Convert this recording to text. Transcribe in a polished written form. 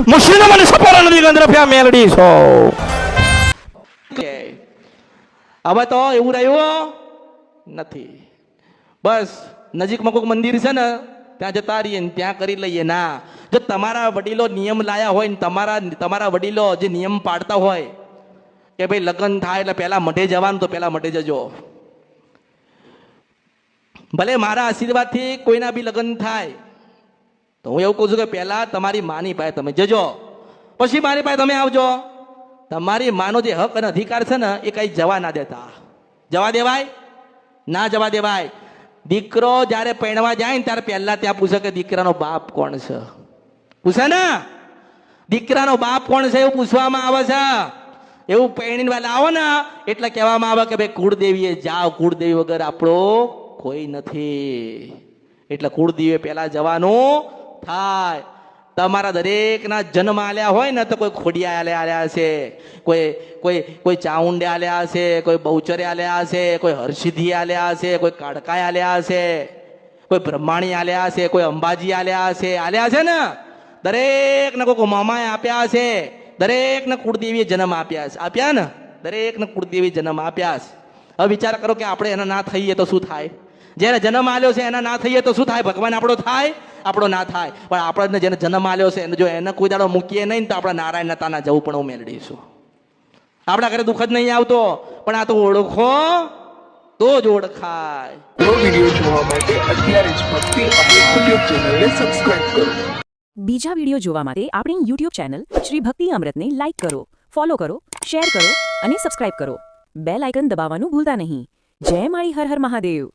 મુશ્લિમ મને સપોરા નદી ગંદ્રફ્યા મેલડી છો. હવે તો એવું રહ્યું નથી. બસ નજીકમાં કોઈક મંદિર છે ને ત્યાં જતા રહીએ ને ત્યાં કરી લઈએ. ના, જો તમારા વડીલો નિયમ લાયા હોય ને તમારા વડીલો જે નિયમ પાડતા હોય કે ભાઈ લગ્ન થાય એટલે પહેલા મઢે જવાનું, તો પહેલા મઢે જજો. ભલે મારા આશીર્વાદથી કોઈના બી લગ્ન થાય તો હું એવું કહું છું કે પહેલા તમારી માની પાસે તમે જજો, પછી મારી પાસે તમે આવજો. તમારી માનો જે હક અને અધિકાર છે ને એ કઈ જવા ના દેતા. જવા દેવાય? ના જવા દેવાય. દીકરો જ્યારે પરણવા જાય ને ત્યારે પહેલા ત્યાં પૂછે કે દીકરાનો બાપ કોણ છે. પૂછે ને, દીકરાનો બાપ કોણ છે એવું પૂછવામાં આવે છે. એવું પરણીને વાલા આવો ને એટલે કહેવામાં આવે કે ભાઈ કુળદેવીએ જાઓ, કુળદેવી વગર આપણો કોઈ નથી. એટલે કુળદેવીએ પહેલા જવાનું થાય. તમારા દરેકના જન્મ આલ્યા હોય ને તો કોઈ ખોડિયા આલ્યા હશે, કોઈ ચાઉંડે આલ્યા હશે, કોઈ બહુચરે આલ્યા હશે, કોઈ હરસિદ્ધિ આલ્યા હશે, કોઈ કાળકાય આલ્યા હશે, કોઈ બ્રહ્માણી આલ્યા હશે, કોઈ અંબાજી આલ્યા હશે. આલ્યા હશે ને દરેકને કોઈ મામાએ આપ્યા હશે. દરેકને કુળદેવીએ જન્મ આપ્યા છે. આપ્યા ને દરેકને કુળદેવી જન્મ આપ્યા છે. હવે વિચાર કરો કે આપણે એના ના થઈએ તો શું થાય? જેને જન્મ આલ્યો છે એના ના થઈએ તો શું થાય? ભગવાન આપણો થાય? આપણો ના થાય. પણ આપણને જેને જન્મ આલ્યો છે એને જો એને કોઈ દાડો મૂકીએ નહીં તો આપણે નારાયણ નતાના જવું પણ મેળવીશું. આપણા ઘરે દુઃખ જ નહીં આવતો, પણ આ તો ઓળખો તો જ ઓળખાય. વિડીયો જોવા માટે અત્યારે જ ભક્તિ અમૃત યુટ્યુબ ચેનલને સબસ્ક્રાઇબ કરો. બીજા વિડીયો જોવા માટે આપણી યુટ્યુબ ચેનલ શ્રી ભક્તિ અમૃતને લાઇક કરો, ફોલો કરો, શેર કરો અને સબસ્ક્રાઇબ કરો. બેલ આઇકન દબાવવાનું ભૂલતા નહીં. જય માળી હર હર મહાદેવ.